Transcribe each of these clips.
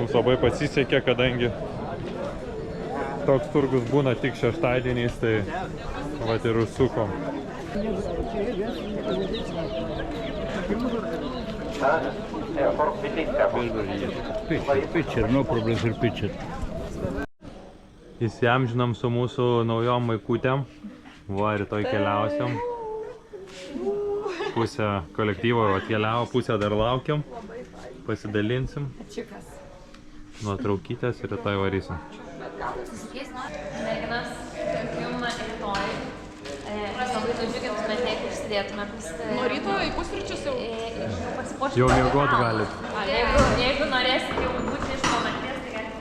mums labai pasisekė, kadangi toks turgus būna tik šeštadieniais, tai vat ir užsukom. Picture, no problem for picture. Įsiamžinam su mūsų naujom maikutėm. Va, rytoj keliausiam. Pusę kolektyvo atkeliavo, pusę dar laukiam. Pasidalinsim. Nuotraukytės ir rytoj varysim. Merginas, jum rytoj. Labai nudžiugintumėt, jeigu užsidėtumėt. Nuo ryto į pusryčius jau? Pasipuošti. Jau miegot galit. Jeigu norėsit jau būti iš pamatės, tai galite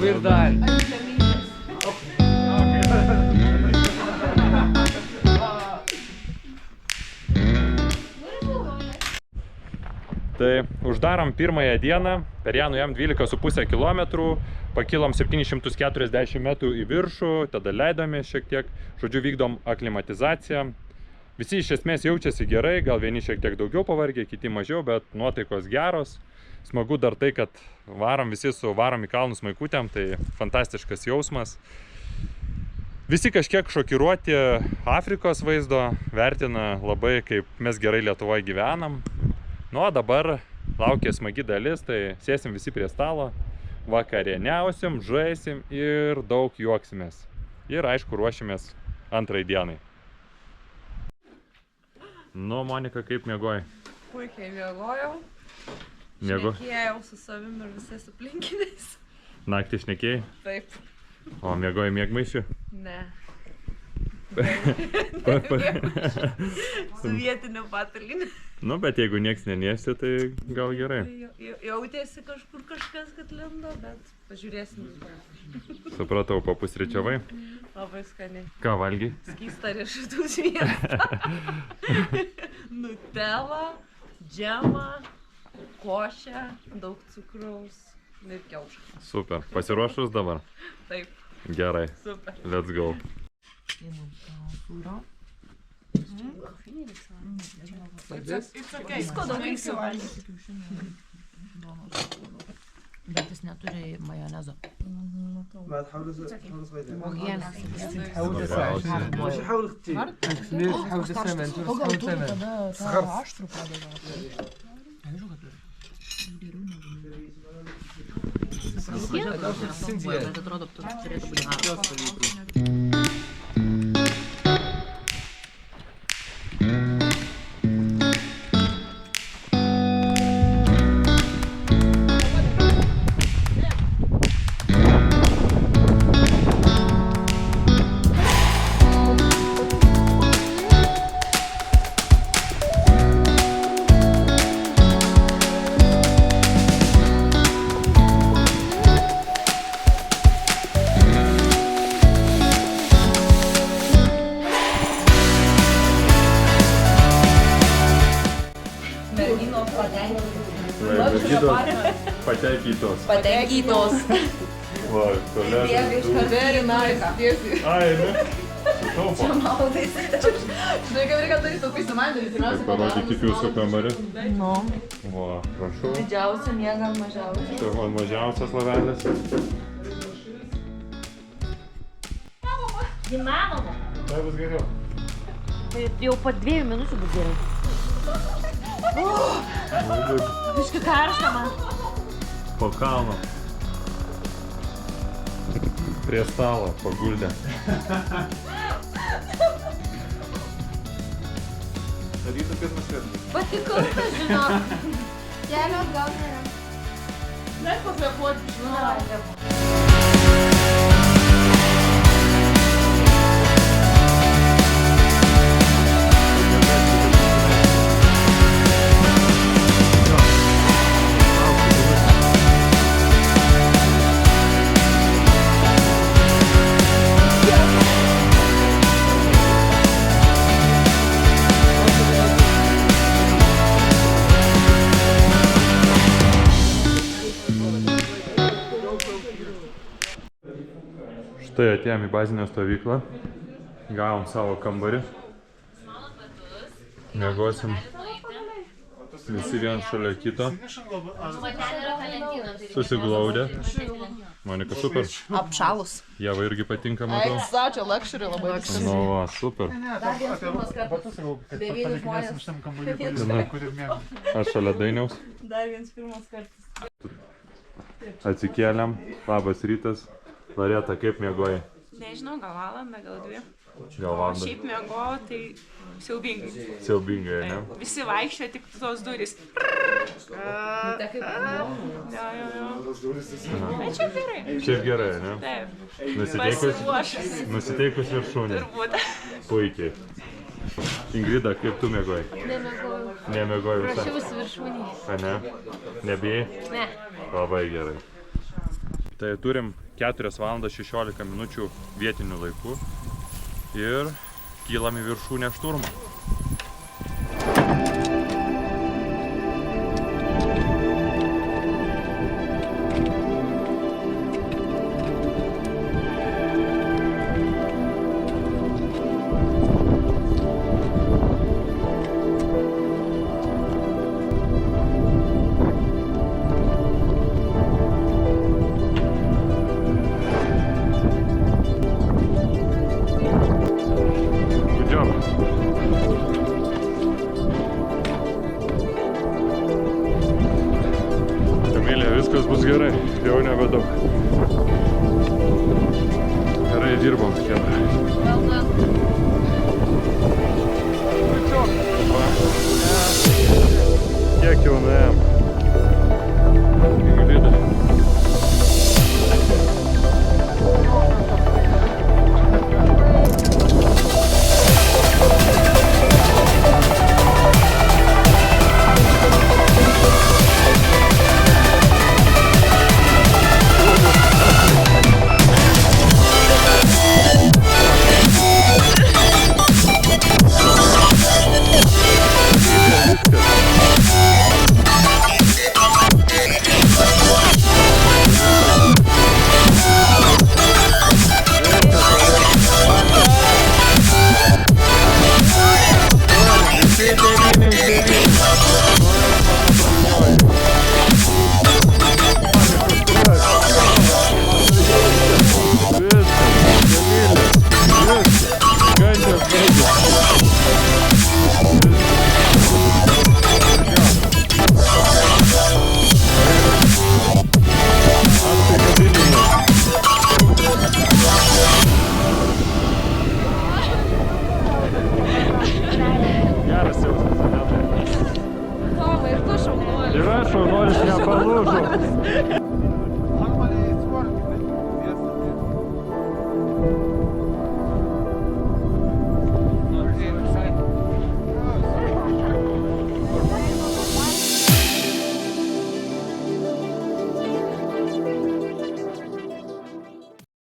We're done. Tai uždarom pirmąją dieną, per ją nuėjom 12,5 km, pakilom 740 metrų į viršų, tada leidome šiek tiek, žodžiu vykdom aklimatizaciją. Visi iš esmės jaučiasi gerai, gal vieni šiek tiek daugiau pavargė, kiti mažiau, bet nuotaikos geros. Smagu dar tai, kad visi varom į kalnus maikutėm, tai fantastiškas jausmas. Visi kažkiek šokiruoti Afrikos vaizdo, vertina labai, kaip mes gerai Lietuvoje gyvenam. Nu, o dabar laukia smagi dalis, tai sėsim visi prie stalo, vakarieniausim, žaisim ir daug juoksimės. Ir aišku, ruošimės antrai dienai. Nu, Monika, kaip miegojai? Puikiai miegojau. Šnekėjau su savim ir visais aplinkiniais. Naktį šnekėjai? Taip. O miegojai miegmaišių? Ne. Su vietiniu pataliniu. Nu, bet jeigu nieks neniesi, tai gal gerai. Jautėsi kažkur kažkas, kad lindo, bet pažiūrėsim. Supratau, papusryčiavai? Labai skaniai. Ką valgy? Skystą riešutų sviestą. Nutela, džemą, košę, daug cukraus ir kiaušą. Super. Pasiruošus dabar? Taip. Gerai. Super. Let's go. Visko daug įsivalgyti. Bet jis neturi majonezo. Aštrų pradeda. Aišku, kad turi. Bet atrodo, turėtų būti geras. Patenkytos. Patenkytos. Va, tualetas. Very nice. Ai, ne? Sutaupo. Maudaisi. Žinai, kaip reikia daryti, taupysi vandenį, pirmiausia. Parodyk kaip jūsų kambarį. Nu. Va, prašau. Didžiausia, miegam mažiausia. Čia man mažiausias lavelis. Įmanoma. Tai bus geriau. Tai jau po 2 minučių bus gerai. Biški karšta man. Po kalno. Prie stalo paguldę. Darytų pirmas kartas. Patikau, žinok. Kelio gal nėra. Dar pakvėpuoti, žinau. Štai atėjom į bazinę stovyklą, gavom savo kambarį, miegosim visi vienas šalia kito, susiglaudę. Monika, super. Apšalus. Jeva irgi patinka, matau. Such a luxury labai. Nu, va, super. Dar vienas pirmas kartas. 9 žmonės. Aš šalia Dainiaus. Dar vienas pirmas kartas. Atsikėlėm, labas rytas. Loreta, kaip miegojai? Nežinau, gal valandą, gal 2. Gal valandą? Šiaip miegojau, tai siaubingai. Siaubingai, ne? Visi vaikščia, tik tos durys. Jo. Bet šiaip gerai. Šiaip gerai, ne? Taip. Nusiteikus? Nusiteikus viršūnė. Turbūt. Puikiai. Ingrida, kaip tu miegojai? Nemiegojau. Nemiegojai visai? Prašiausi viršūnį. A ne? Nebijai? Ne. Labai gerai. Tai turim 4 valandas 16 minučių vietinių laikų ir kylam į viršūnę šturmą. Viskas bus gerai, jau nebedaug. Gerai dirbom, chebra. Kiek jau nuėjom?